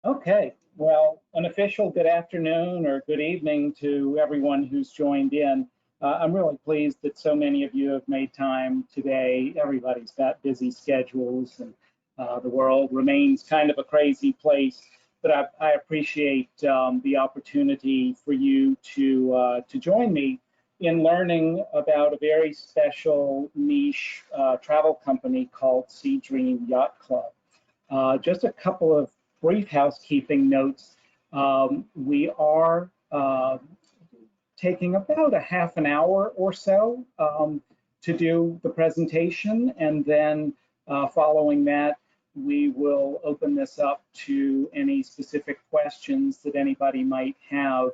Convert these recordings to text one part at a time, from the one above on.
Okay, well, an official good afternoon or good evening to everyone who's joined in. I'm really pleased that so many of you have made time today. Everybody's got busy schedules and the world remains kind of a crazy place, but I appreciate the opportunity for you to join me in learning about a very special niche travel company called SeaDream Yacht Club. Just a couple of brief housekeeping notes. We are taking about a half an hour or so to do the presentation, and then following that, we will open this up to any specific questions that anybody might have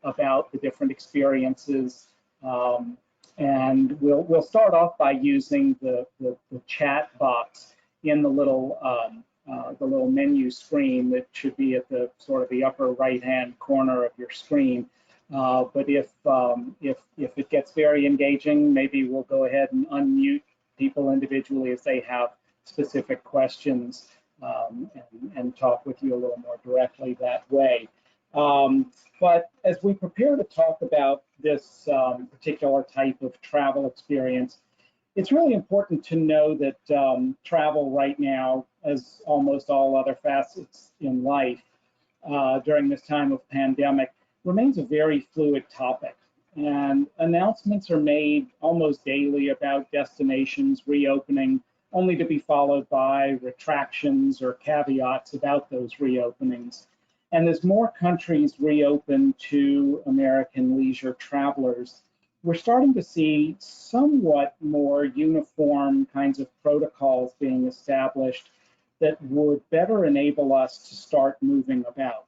about the different experiences. And we'll start off by using the chat box in the little menu screen that should be at the sort of the upper right-hand corner of your screen. But if it gets very engaging, maybe we'll go ahead and unmute people individually if they have specific questions and talk with you a little more directly that way. But as we prepare to talk about this particular type of travel experience, it's really important to know that travel right now, as almost all other facets in life during this time of pandemic, remains a very fluid topic. And announcements are made almost daily about destinations reopening, only to be followed by retractions or caveats about those reopenings. And as more countries reopen to American leisure travelers, we're starting to see somewhat more uniform kinds of protocols being established that would better enable us to start moving about.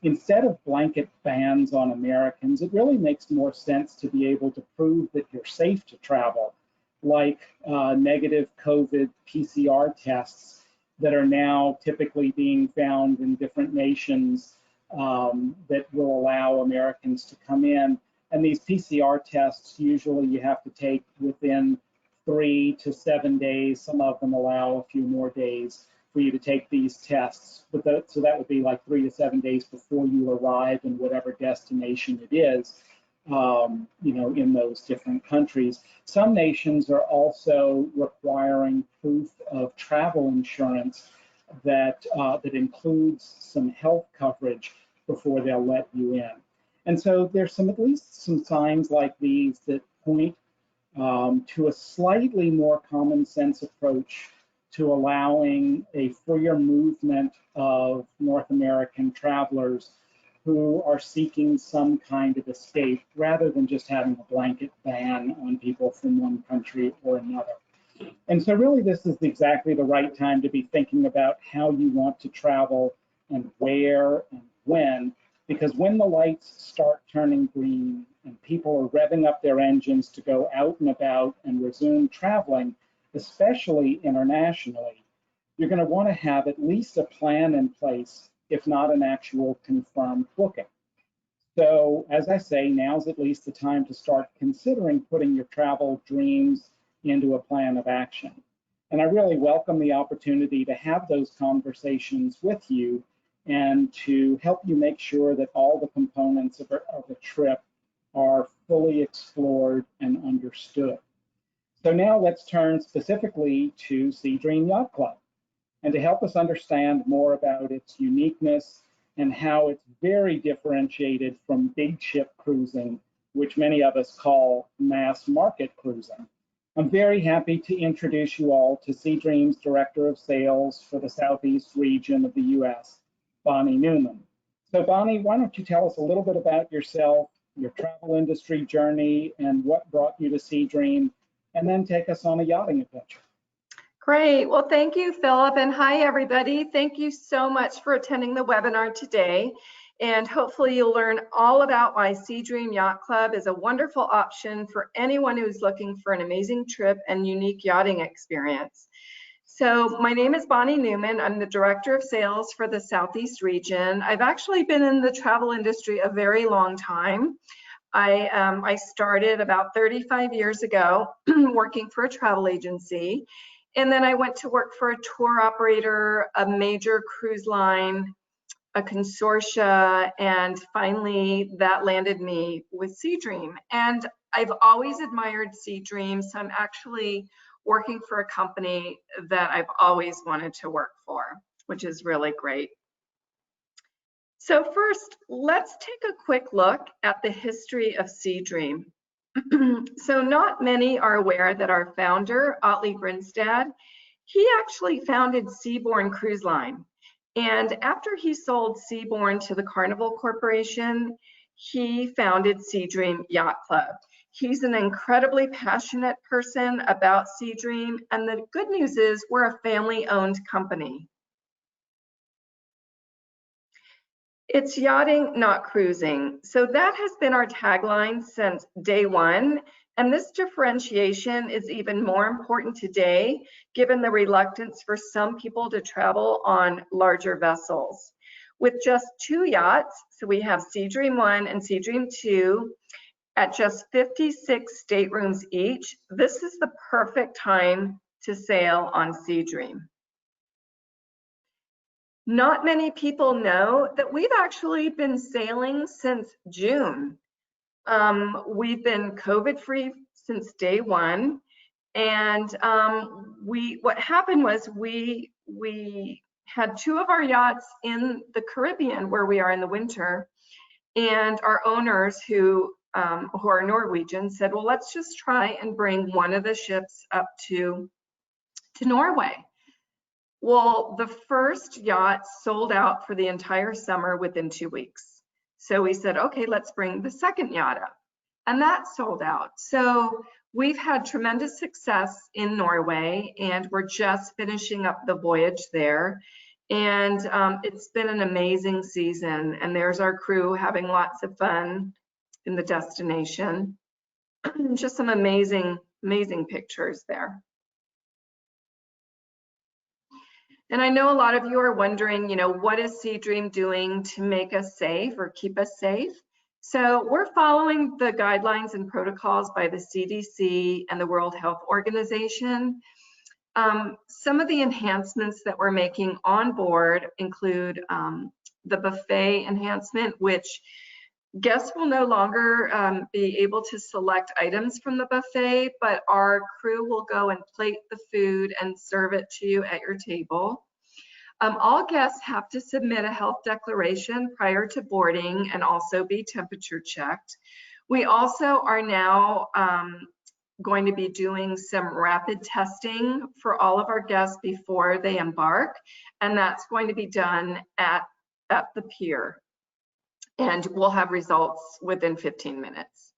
Instead of blanket bans on Americans, it really makes more sense to be able to prove that you're safe to travel, like negative COVID PCR tests that are now typically being found in different nations that will allow Americans to come in. And these PCR tests, usually you have to take within 3 to 7 days. Some of them allow a few more days for you to take these tests. But so that would be like 3 to 7 days before you arrive in whatever destination it is, in those different countries. Some nations are also requiring proof of travel insurance that includes some health coverage before they'll let you in. And so there's at least some signs like these that point to a slightly more common sense approach to allowing a freer movement of North American travelers who are seeking some kind of escape rather than just having a blanket ban on people from one country or another. And so really this is exactly the right time to be thinking about how you want to travel and where and when, because when the lights start turning green and people are revving up their engines to go out and about and resume traveling, especially internationally, you're going to want to have at least a plan in place, if not an actual confirmed booking. So as I say, now's at least the time to start considering putting your travel dreams into a plan of action. And I really welcome the opportunity to have those conversations with you and to help you make sure that all the components of a trip are fully explored and understood. So now let's turn specifically to SeaDream Yacht Club, and to help us understand more about its uniqueness and how it's very differentiated from big ship cruising, which many of us call mass market cruising. I'm very happy to introduce you all to SeaDream's Director of Sales for the Southeast region of the US, Bonnie Newman. So Bonnie, why don't you tell us a little bit about yourself, your travel industry journey, and what brought you to SeaDream, and then take us on a yachting adventure. Great. Well, thank you, Philip, and hi, everybody. Thank you so much for attending the webinar today, and hopefully you'll learn all about why SeaDream Yacht Club is a wonderful option for anyone who's looking for an amazing trip and unique yachting experience. So my name is Bonnie Newman. I'm the Director of Sales for the Southeast region. I've actually been in the travel industry a very long time. I started about 35 years ago working for a travel agency, And then I went to work for a tour operator, a major cruise line, a consortia, and finally that landed me with SeaDream. And I've always admired SeaDream, so I'm actually working for a company that I've always wanted to work for, which is really great. So first, let's take a quick look at the history of SeaDream. So not many are aware that our founder, Otley Grinstad, he actually founded Seabourn Cruise Line. And after he sold Seabourn to the Carnival Corporation, he founded SeaDream Yacht Club. He's an incredibly passionate person about SeaDream, and the good news is we're a family-owned company. It's yachting, not cruising. So that has been our tagline since day one. And this differentiation is even more important today, given the reluctance for some people to travel on larger vessels. With just 2 yachts, so we have SeaDream 1 and SeaDream 2, at just 56 staterooms each, this is the perfect time to sail on SeaDream. Not many people know that we've actually been sailing since June. We've been COVID-free since day one, and what happened was we had 2 of our yachts in the Caribbean, where we are in the winter, and our owners who are Norwegian said, well, let's just try and bring one of the ships up to Norway. Well, the first yacht sold out for the entire summer within 2 weeks. So we said, okay, let's bring the second yacht up. And that sold out. So we've had tremendous success in Norway, and we're just finishing up the voyage there. And it's been an amazing season. And there's our crew having lots of fun in the destination. Just some amazing, amazing pictures there. And I know a lot of you are wondering, what is SeaDream doing to make us safe or keep us safe? So we're following the guidelines and protocols by the CDC and the World Health Organization. Some of the enhancements that we're making on board include the buffet enhancement, which guests will no longer be able to select items from the buffet, but our crew will go and plate the food and serve it to you at your table. All guests have to submit a health declaration prior to boarding and also be temperature checked. We also are now going to be doing some rapid testing for all of our guests before they embark, and that's going to be done at the pier. And we'll have results within 15 minutes.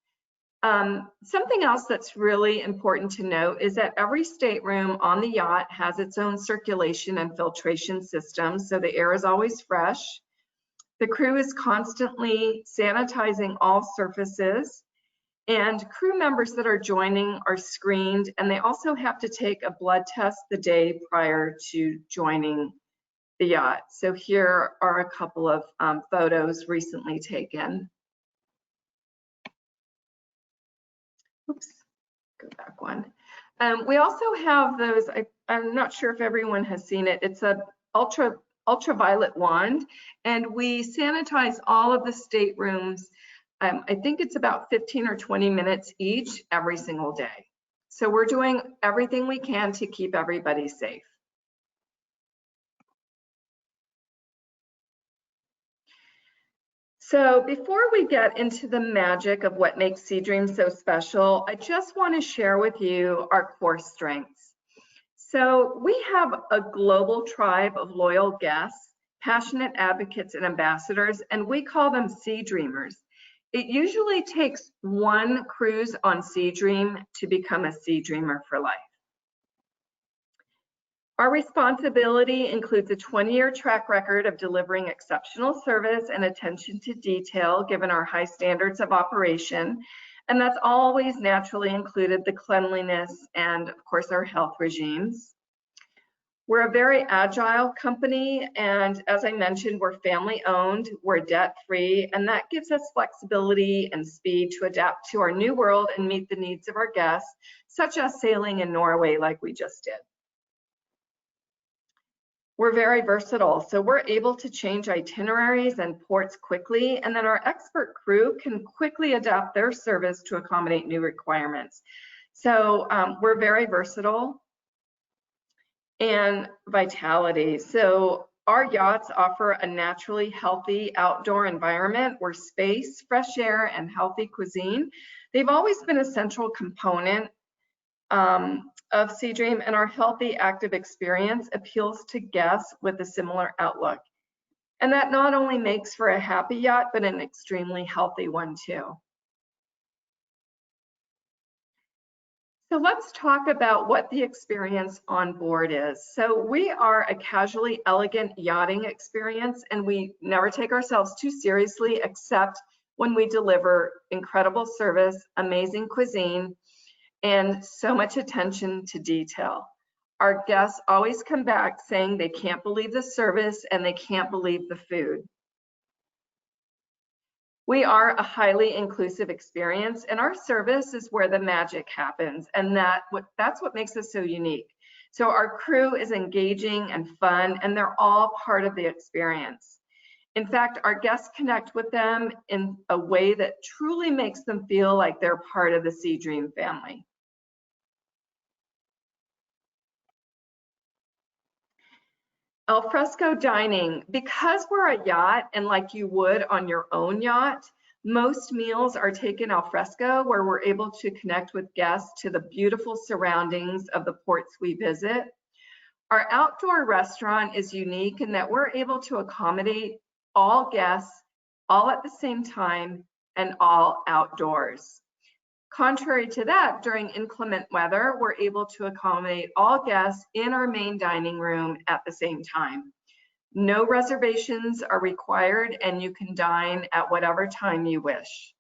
Something else that's really important to note is that every stateroom on the yacht has its own circulation and filtration system, so the air is always fresh. The crew is constantly sanitizing all surfaces, and crew members that are joining are screened, and they also have to take a blood test the day prior to joining the yacht. So here are a couple of photos recently taken. Oops, go back one. We also have those, I'm not sure if everyone has seen it, it's a ultraviolet wand, and we sanitize all of the staterooms. I think it's about 15 or 20 minutes each every single day. So we're doing everything we can to keep everybody safe. So before we get into the magic of what makes SeaDream so special, I just want to share with you our core strengths. So we have a global tribe of loyal guests, passionate advocates and ambassadors, and we call them SeaDreamers. It usually takes one cruise on SeaDream to become a SeaDreamer for life. Our responsibility includes a 20-year track record of delivering exceptional service and attention to detail given our high standards of operation, and that's always naturally included the cleanliness and, of course, our health regimes. We're a very agile company, and as I mentioned, we're family-owned, we're debt-free, and that gives us flexibility and speed to adapt to our new world and meet the needs of our guests, such as sailing in Norway like we just did. We're very versatile, so we're able to change itineraries and ports quickly, and then our expert crew can quickly adapt their service to accommodate new requirements. So we're very versatile. And vitality. So our yachts offer a naturally healthy outdoor environment where space, fresh air, and healthy cuisine, they've always been a central component of SeaDream, and our healthy, active experience appeals to guests with a similar outlook. And that not only makes for a happy yacht, but an extremely healthy one too. So let's talk about what the experience on board is. So we are a casually elegant yachting experience, and we never take ourselves too seriously except when we deliver incredible service, amazing cuisine, and so much attention to detail. Our guests always come back saying they can't believe the service and they can't believe the food. We are a highly inclusive experience, and our service is where the magic happens, and that's what makes us so unique. So our crew is engaging and fun, and they're all part of the experience. In fact, our guests connect with them in a way that truly makes them feel like they're part of the SeaDream family. Alfresco dining. Because we're a yacht, and like you would on your own yacht, most meals are taken al fresco, where we're able to connect with guests to the beautiful surroundings of the ports we visit. Our outdoor restaurant is unique in that we're able to accommodate all guests, all at the same time, and all outdoors. Contrary to that, during inclement weather, we're able to accommodate all guests in our main dining room at the same time. No reservations are required, and you can dine at whatever time you wish.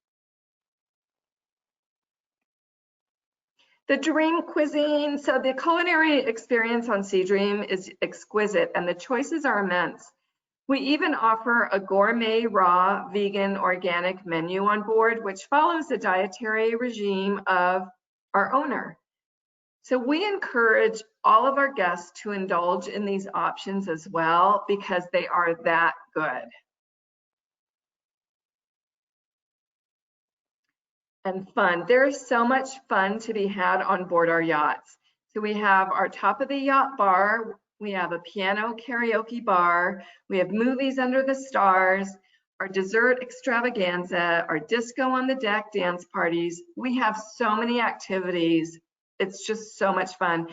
The dream cuisine. So the culinary experience on SeaDream is exquisite, and the choices are immense. We even offer a gourmet, raw, vegan, organic menu on board, which follows the dietary regime of our owner. So we encourage all of our guests to indulge in these options as well, because they are that good. And fun. There's so much fun to be had on board our yachts. So we have our top of the yacht bar. We have a piano karaoke bar. We have movies under the stars, our dessert extravaganza, our disco on the deck dance parties. We have so many activities. It's just so much fun.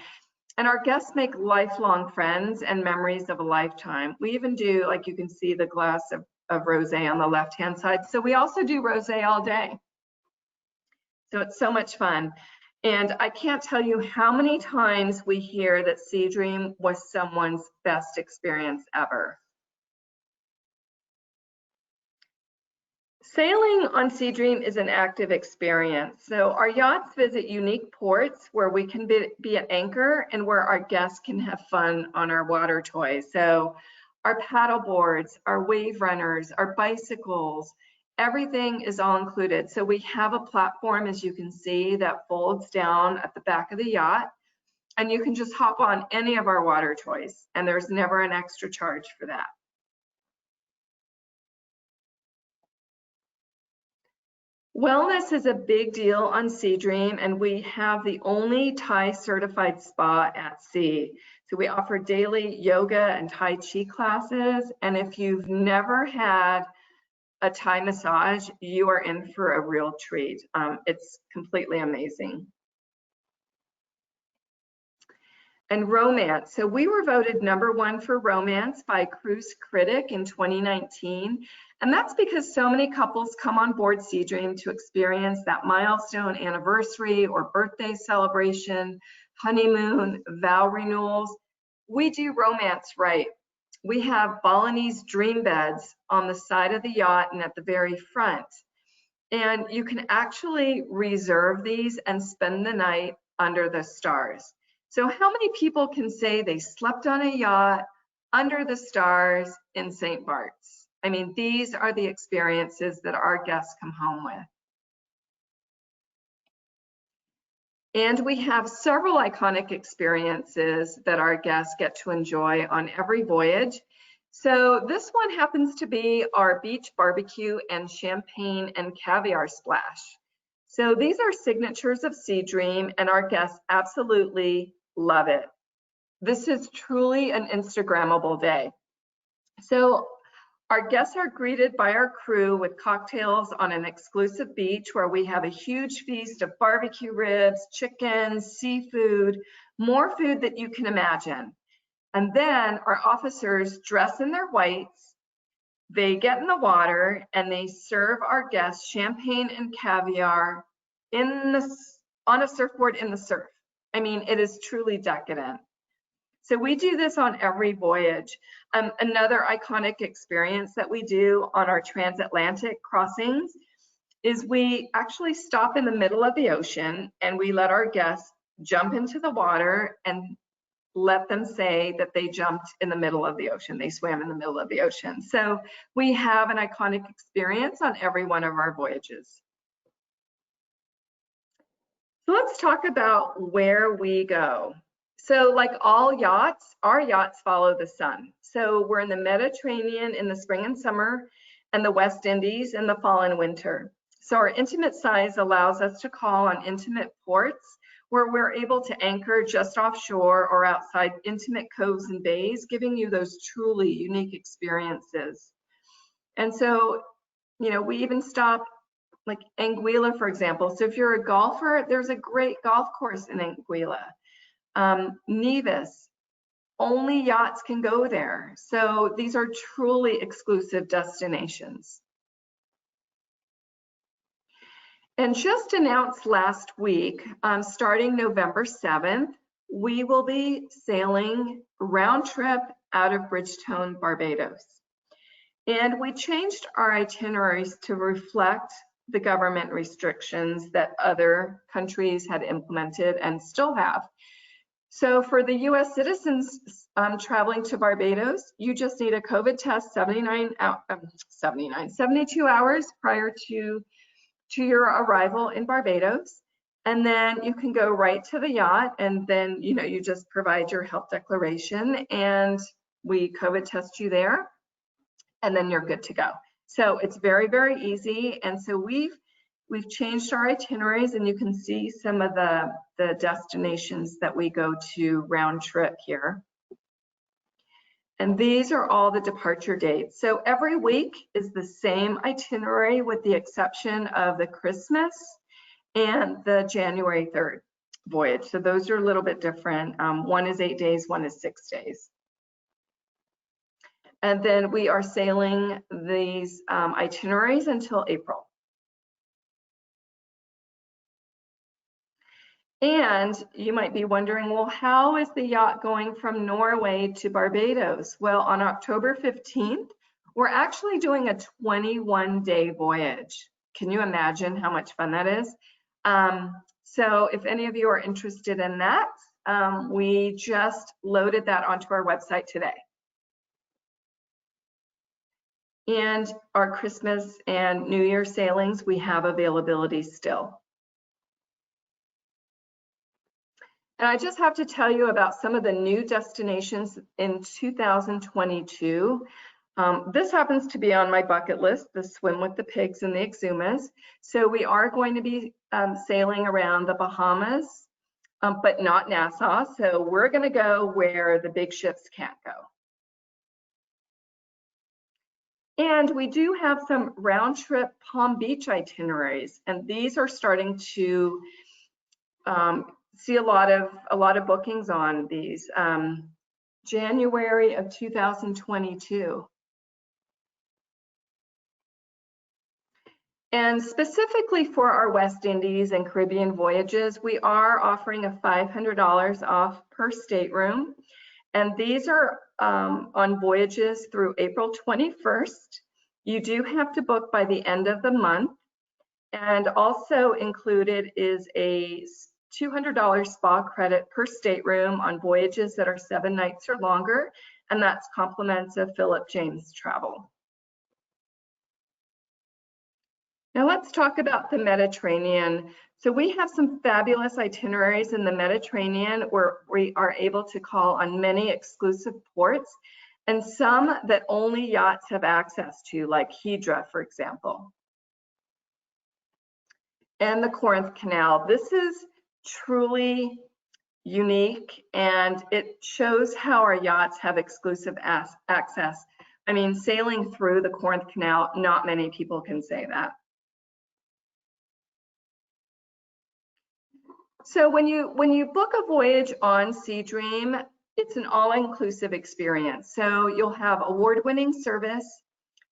And our guests make lifelong friends and memories of a lifetime. We even do, like you can see, the glass of rosé on the left-hand side. So we also do rosé all day. So it's so much fun. And I can't tell you how many times we hear that SeaDream was someone's best experience ever. Sailing on SeaDream is an active experience. So our yachts visit unique ports where we can be an anchor and where our guests can have fun on our water toys. So our paddle boards, our wave runners, our bicycles, everything is all included. So we have a platform, as you can see, that folds down at the back of the yacht, and you can just hop on any of our water toys, and there's never an extra charge for that. Wellness is a big deal on SeaDream, and we have the only Thai certified spa at sea. So we offer daily yoga and Tai Chi classes, and if you've never had a Thai massage, you are in for a real treat. It's completely amazing. And romance. So we were voted #1 for romance by Cruise Critic in 2019. And that's because so many couples come on board SeaDream to experience that milestone anniversary or birthday celebration, honeymoon, vow renewals. We do romance right. We have Balinese dream beds on the side of the yacht and at the very front. And you can actually reserve these and spend the night under the stars. So how many people can say they slept on a yacht under the stars in St. Bart's? I mean, these are the experiences that our guests come home with. And we have several iconic experiences that our guests get to enjoy on every voyage. So this one happens to be our beach barbecue and champagne and caviar splash. So these are signatures of SeaDream, and our guests absolutely love it. This is truly an Instagrammable day. So our guests are greeted by our crew with cocktails on an exclusive beach where we have a huge feast of barbecue ribs, chicken, seafood, more food that you can imagine. And then our officers dress in their whites, they get in the water, and they serve our guests champagne and caviar on a surfboard in the surf. I mean, it is truly decadent. So we do this on every voyage. Another iconic experience that we do on our transatlantic crossings is we actually stop in the middle of the ocean and we let our guests jump into the water and let them say that they jumped in the middle of the ocean. They swam in the middle of the ocean. So we have an iconic experience on every one of our voyages. So let's talk about where we go. So like all yachts, our yachts follow the sun. So we're in the Mediterranean in the spring and summer and the West Indies in the fall and winter. So our intimate size allows us to call on intimate ports where we're able to anchor just offshore or outside intimate coves and bays, giving you those truly unique experiences. And so, you know, we even stop like Anguilla, for example. So if you're a golfer, there's a great golf course in Anguilla. Nevis, only yachts can go there. So these are truly exclusive destinations. And just announced last week, starting November 7th, we will be sailing round trip out of Bridgetown, Barbados. And we changed our itineraries to reflect the government restrictions that other countries had implemented and still have. So for the US citizens traveling to Barbados, you just need a COVID test 72 hours prior to your arrival in Barbados. And then you can go right to the yacht, and then you just provide your health declaration and we COVID test you there, and then you're good to go. So it's very, very easy. And so we've changed our itineraries, and you can see some of the destinations that we go to round trip here. And these are all the departure dates. So every week is the same itinerary with the exception of the Christmas and the January 3rd voyage. So those are a little bit different. One is 8 days, one is 6 days. And then we are sailing these itineraries until April. And you might be wondering, well, how is the yacht going from Norway to Barbados? Well, on October 15th, we're actually doing a 21-day voyage. Can you imagine how much fun that is? So if any of you are interested in that, we just loaded that onto our website today. And our Christmas and New Year sailings, we have availability still. And I just have to tell you about some of the new destinations in 2022. This happens to be on my bucket list, the swim with the pigs and the Exumas. So we are going to be sailing around the Bahamas, but not Nassau. So we're going to go where the big ships can't go. And we do have some round trip Palm Beach itineraries, and these are starting to see a lot of bookings on these. January of 2022. And specifically for our West Indies and Caribbean voyages, we are offering a $500 off per stateroom. And these are on voyages through April 21st. You do have to book by the end of the month. And also included is a $200 spa credit per stateroom on voyages that are 7 nights or longer, and that's compliments of Philip James travel. Now let's talk about the Mediterranean. So we have some fabulous itineraries in the Mediterranean where we are able to call on many exclusive ports and some that only yachts have access to, like Hydra, for example. And the Corinth Canal. This is truly unique, and it shows how our yachts have exclusive access. I mean, sailing through the Corinth Canal, not many people can say that. So when you book a voyage on SeaDream, it's an all-inclusive experience. So you'll have award-winning service,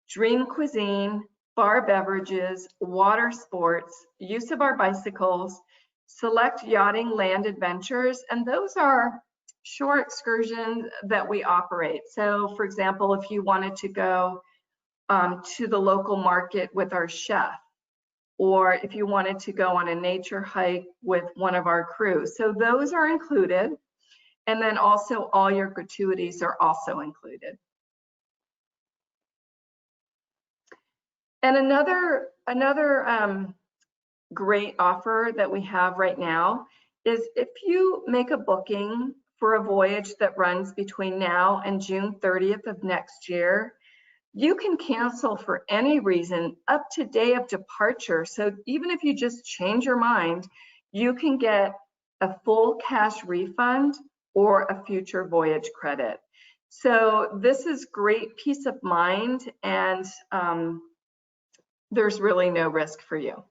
dream cuisine, bar beverages, water sports, use of our bicycles, select yachting land adventures, and those are shore excursions that we operate. So for example, if you wanted to go to the local market with our chef, or if you wanted to go on a nature hike with one of our crew. So those are included. And then also all your gratuities are also included. And another great offer that we have right now is if you make a booking for a voyage that runs between now and June 30th of next year, you can cancel for any reason up to day of departure. So even if you just change your mind, you can get a full cash refund or a future voyage credit. So this is great peace of mind, and there's really no risk for you.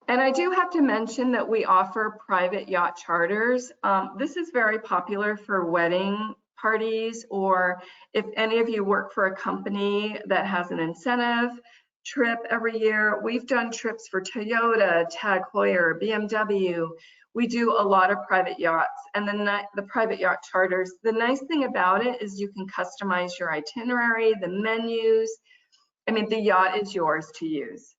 And I do have to mention that we offer private yacht charters. This is very popular for wedding parties, or if any of you work for a company that has an incentive trip every year. We've done trips for Toyota, Tag Heuer, BMW. We do a lot of private yachts, and the private yacht charters. The nice thing about it is you can customize your itinerary, the menus. I mean, the yacht is yours to use.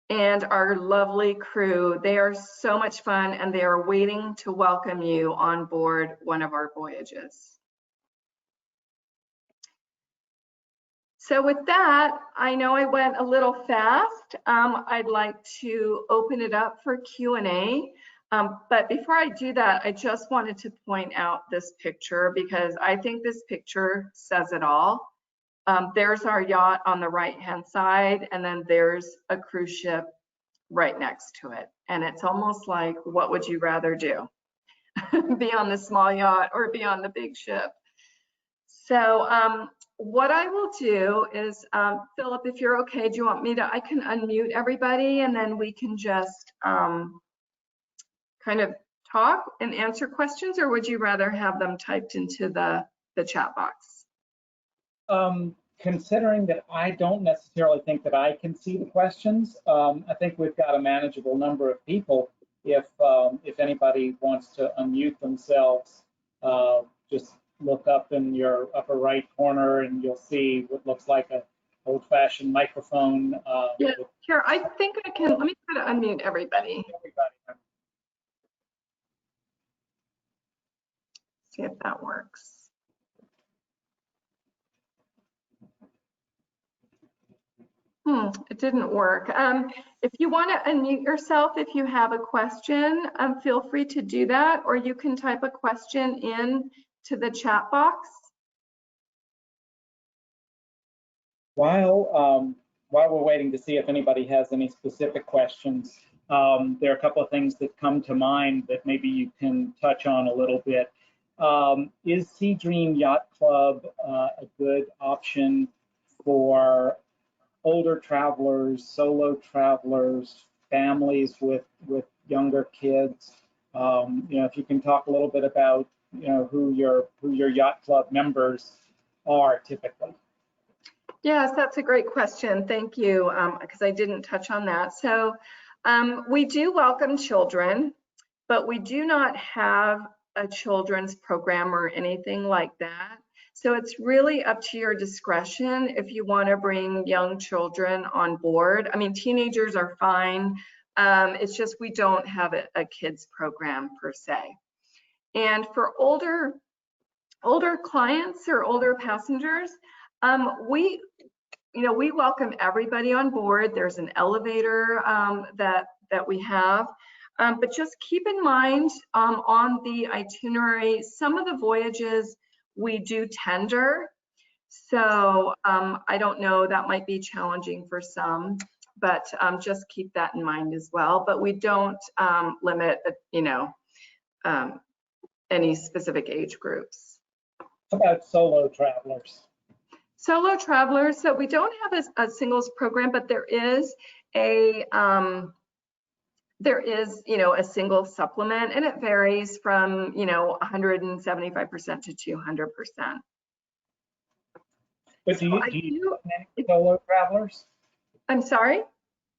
And our lovely crew, they are so much fun, and they are waiting to welcome you on board one of our voyages. So with that, I know I went a little fast. I'd like to open it up for Q&A. But before I do that, I just wanted to point out this picture because I think this picture says it all. There's our yacht on the right-hand side, and then there's a cruise ship right next to it. And it's almost like, what would you rather do? Be on the small yacht or be on the big ship? So what I will do is, Philip, if you're okay, do you want me to, I can unmute everybody and then we can just kind of talk and answer questions, or would you rather have them typed into the chat box? Considering that I don't necessarily think that I can see the questions, I think we've got a manageable number of people. If anybody wants to unmute themselves, just look up in your upper right corner and you'll see what looks like a old-fashioned microphone. Yeah, here, I think I can. Let me try to unmute everybody. See if that works. It didn't work. If you want to unmute yourself, if you have a question, feel free to do that, or you can type a question in to the chat box. While we're waiting to see if anybody has any specific questions, there are a couple of things that come to mind that maybe you can touch on a little bit. Is SeaDream Yacht Club a good option for older travelers, solo travelers, families with younger kids? If you can talk a little bit about who your yacht club members are typically. Yes, that's a great question. Thank you, because I didn't touch on that. So we do welcome children, but we do not have a children's program or anything like that. So it's really up to your discretion if you want to bring young children on board. I mean, teenagers are fine. It's just we don't have a kids program per se. And for older older clients or older passengers, we welcome everybody on board. There's an elevator that we have, but just keep in mind on the itinerary, some of the voyages we do tender. So I don't know, that might be challenging for some, but just keep that in mind as well. But we don't limit, any specific age groups. How about solo travelers? Solo travelers, so we don't have a singles program, but there is a a single supplement, and it varies from 175% to 200%. But do you get many solo travelers? I'm sorry?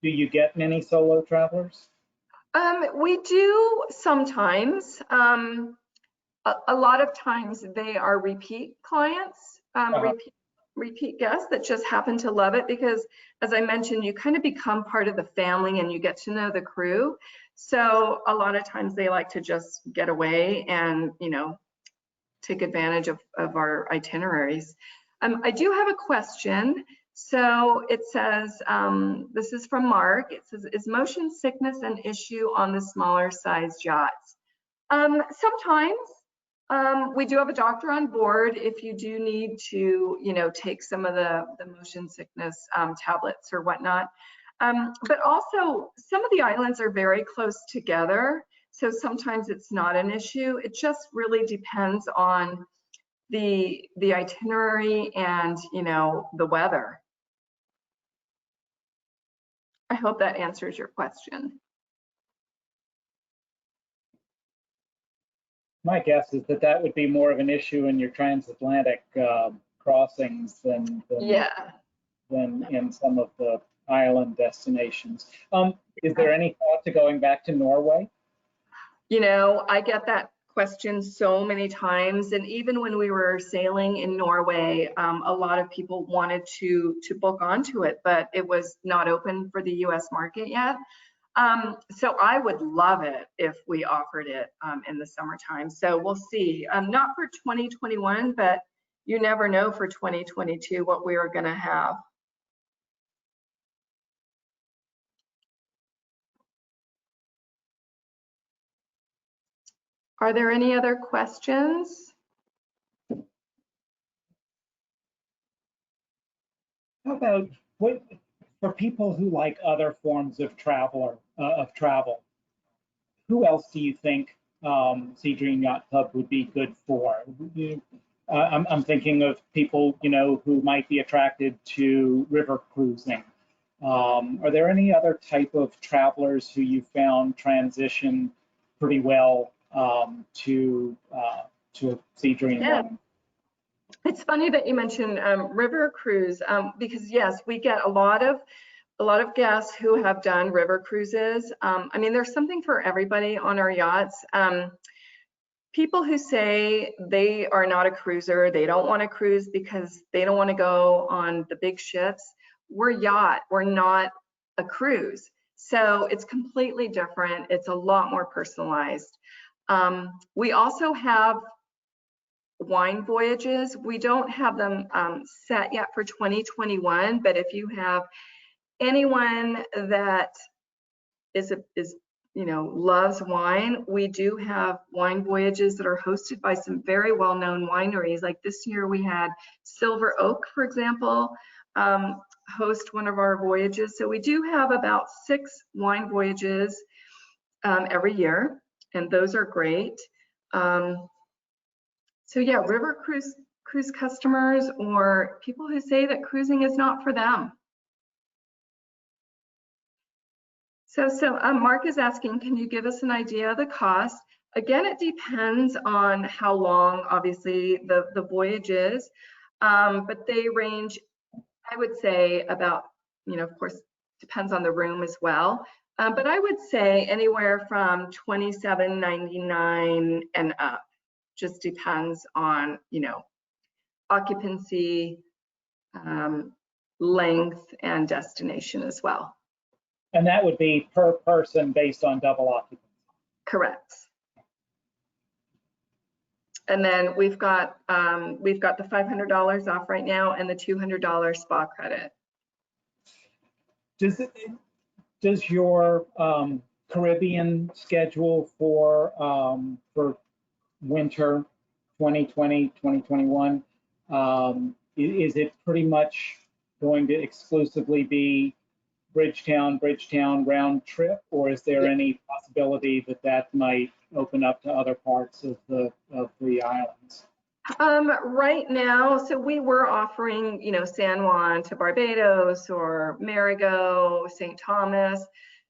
Do you get many solo travelers? We do sometimes. A lot of times they are repeat clients, repeat guests that just happen to love it because, as I mentioned, you kind of become part of the family and you get to know the crew. So a lot of times they like to just get away and, take advantage of our itineraries. I do have a question. So it says, this is from Mark. It says, is motion sickness an issue on the smaller sized yachts? Sometimes. We do have a doctor on board if you do need to, take some of the motion sickness tablets or whatnot. But also, some of the islands are very close together, so sometimes it's not an issue. It just really depends on the itinerary and, the weather. I hope that answers your question. My guess is that would be more of an issue in your transatlantic crossings than in some of the island destinations. Is there any thought to going back to Norway? I get that question so many times, and even when we were sailing in Norway, a lot of people wanted to book onto it, but it was not open for the US market yet. So I would love it if we offered it in the summertime. So we'll see. Not for 2021, but you never know for 2022 what we are going to have. Are there any other questions? How about for people who like other forms of travel, who else do you think SeaDream Yacht Club would be good for? I'm thinking of people, who might be attracted to river cruising. Are there any other type of travelers who you found transition pretty well to SeaDream? Yeah. It's funny that you mentioned river cruise because yes, we get a lot of guests who have done river cruises. I mean, there's something for everybody on our yachts. People who say they are not a cruiser, they don't want to cruise because they don't want to go on the big ships. We're yacht, we're not a cruise. So it's completely different. It's a lot more personalized. We also have wine voyages. We don't have them set yet for 2021, but if you have anyone that loves wine, we do have wine voyages that are hosted by some very well-known wineries. Like this year we had Silver Oak, for example, host one of our voyages. So we do have about 6 wine voyages every year, and those are great. So yeah, river cruise customers or people who say that cruising is not for them. So Mark is asking, can you give us an idea of the cost? Again, it depends on how long, obviously, the voyage is, but they range, I would say, about, of course, depends on the room as well. But I would say anywhere from $27.99 and up. Just depends on, occupancy, length, and destination as well. And that would be per person based on double occupancy. Correct. And then we've got the $500 off right now and the $200 spa credit. Does your Caribbean schedule for winter 2020, 2021, is it pretty much going to exclusively be Bridgetown round trip, or is there any possibility that might open up to other parts of the islands? Right now, so we were offering, San Juan to Barbados or Marigot, St. Thomas.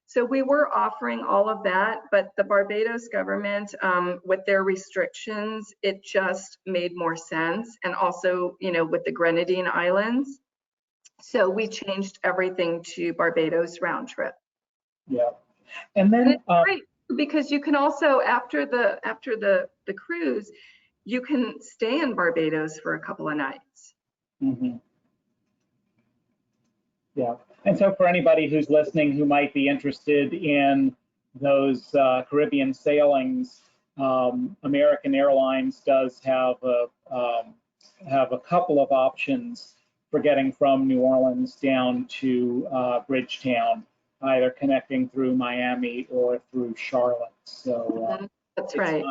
So we were offering all of that, but the Barbados government, with their restrictions, it just made more sense. And also, with the Grenadine Islands. So we changed everything to Barbados round trip. Yeah, and then it's great because you can also, after the cruise, you can stay in Barbados for a couple of nights. Mm-hmm. Yeah, and so for anybody who's listening who might be interested in those Caribbean sailings, American Airlines does have a couple of options for getting from New Orleans down to Bridgetown, either connecting through Miami or through Charlotte. So that's right.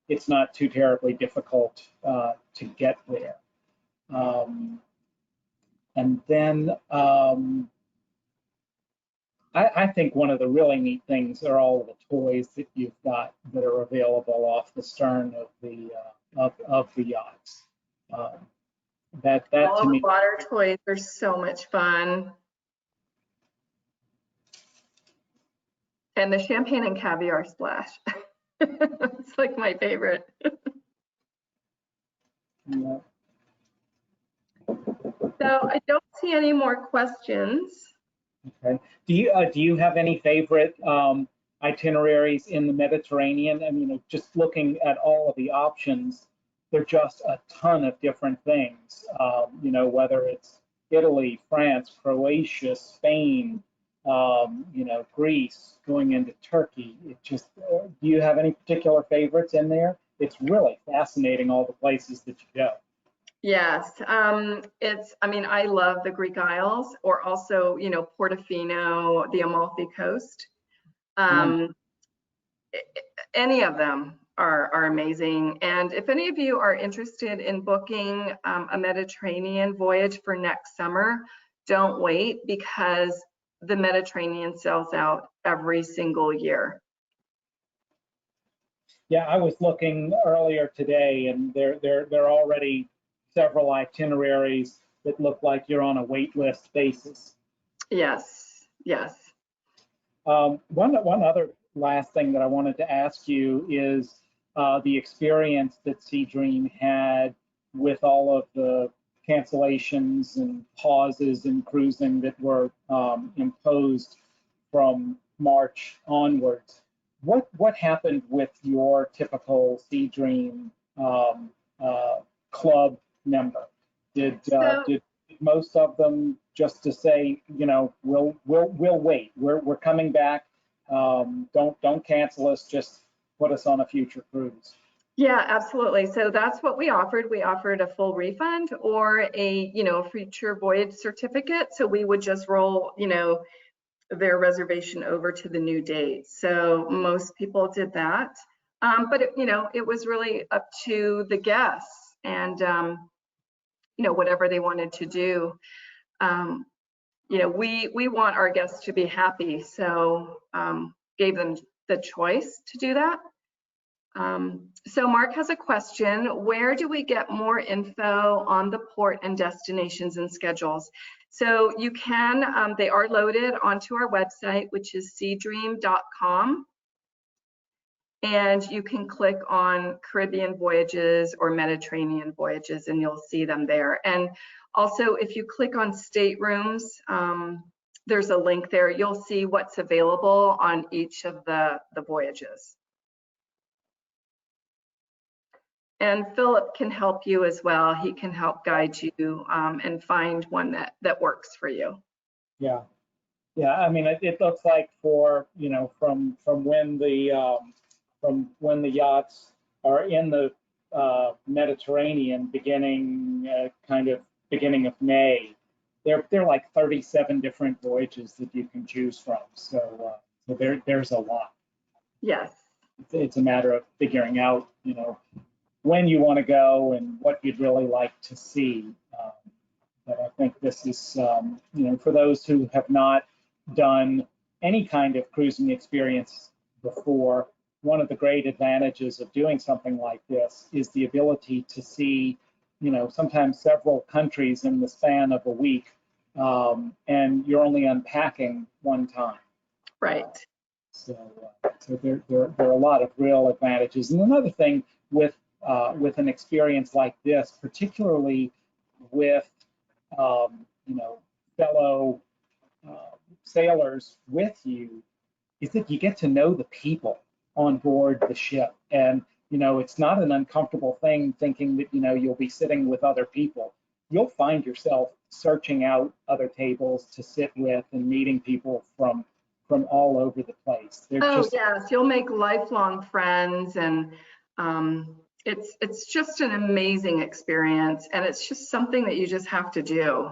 It's not too terribly difficult to get there. And then I think one of the really neat things are all the toys that you've got that are available off the stern of the yachts. That all to the me, water toys are so much fun. And the champagne and caviar splash. It's like my favorite. yeah. So I don't see any more questions. Okay. Do you have any favorite itineraries in the Mediterranean? I mean, just looking at all of the options, there are just a ton of different things. Whether it's Italy, France, Croatia, Spain, Greece, going into Turkey. It just, do you have any particular favorites in there? It's really fascinating, all the places that you go. Yes, I love the Greek Isles, or also, Portofino, the Amalfi Coast. Any of them are amazing. And if any of you are interested in booking a Mediterranean voyage for next summer, don't wait, because the Mediterranean sells out every single year. Yeah, I was looking earlier today, and there are already several itineraries that look like you're on a wait list basis. Yes, yes. One other last thing that I wanted to ask you is the experience that SeaDream had with all of the cancellations and pauses in cruising that were imposed from March onwards. What happened with your typical SeaDream club member? Did most of them just to say, we'll wait. We're coming back. Don't cancel us. Just put us on a future cruise. Yeah, absolutely. So that's what we offered. We offered a full refund or a, future voyage certificate. So we would just roll, their reservation over to the new date. So most people did that. But it was really up to the guests and, whatever they wanted to do. We want our guests to be happy. So gave them the choice to do that. So Mark has a question. Where do we get more info on the port and destinations and schedules? So you can, they are loaded onto our website, which is SeaDream.com. And you can click on Caribbean voyages or Mediterranean voyages, and you'll see them there. And also, if you click on staterooms, there's a link there. You'll see what's available on each of the voyages. And Philip can help you as well. He can help guide you and find one that works for you. Yeah, yeah. I mean, it looks like for from when the yachts are in the Mediterranean beginning of May. There are like 37 different voyages that you can choose from. So there's a lot. Yes. It's a matter of figuring out, when you want to go and what you'd really like to see. But I think this is, for those who have not done any kind of cruising experience before, one of the great advantages of doing something like this is the ability to see, sometimes several countries in the span of a week, and you're only unpacking one time. Right. So there are a lot of real advantages. And another thing with an experience like this, particularly with fellow sailors with you, is that you get to know the people on board the ship. And it's not an uncomfortable thing thinking that you'll be sitting with other people. You'll find yourself searching out other tables to sit with and meeting people from all over the place. Yes, you'll make lifelong friends, and it's just an amazing experience, and it's just something that you just have to do.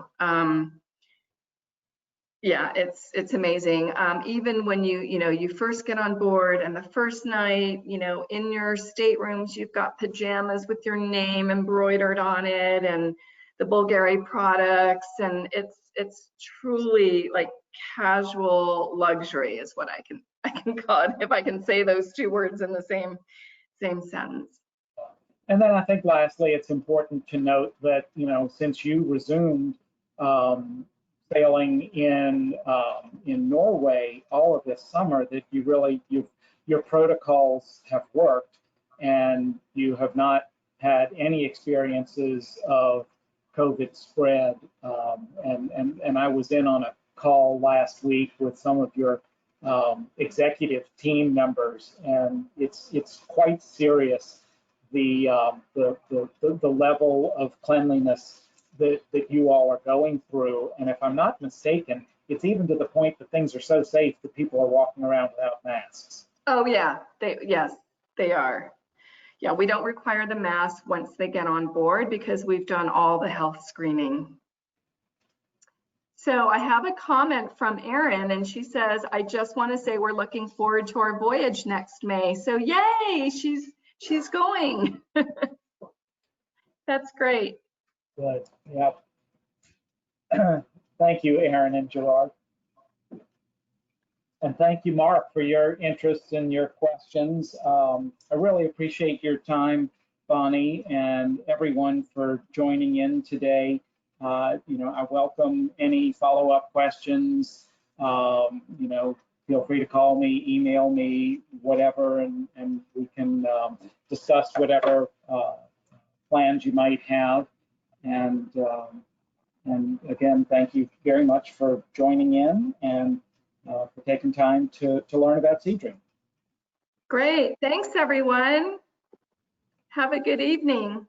Yeah, it's amazing. Even when you first get on board, and the first night, in your staterooms, you've got pajamas with your name embroidered on it, and the Bulgari products, and it's truly like casual luxury is what I can call it, if I can say those two words in the same sentence. And then I think lastly, it's important to note that since you resumed sailing in Norway all of this summer, that your protocols have worked, and you have not had any experiences of COVID spread. And I was in on a call last week with some of your executive team members, and it's quite serious, the level of cleanliness that you all are going through. And if I'm not mistaken, it's even to the point that things are so safe that people are walking around without masks. Oh yeah, yes, they are. Yeah, we don't require the mask once they get on board because we've done all the health screening. So I have a comment from Erin, and she says, I just want to say we're looking forward to our voyage next May. So yay, she's going. That's great. Good. Yep. Thank you, Erin and Gerard. And thank you, Mark, for your interest and your questions. I really appreciate your time, Bonnie, and everyone for joining in today. I welcome any follow-up questions. Feel free to call me, email me, whatever, and we can discuss whatever plans you might have. And again, thank you very much for joining in and for taking time to learn about SeaDream. Great. Thanks, everyone. Have a good evening.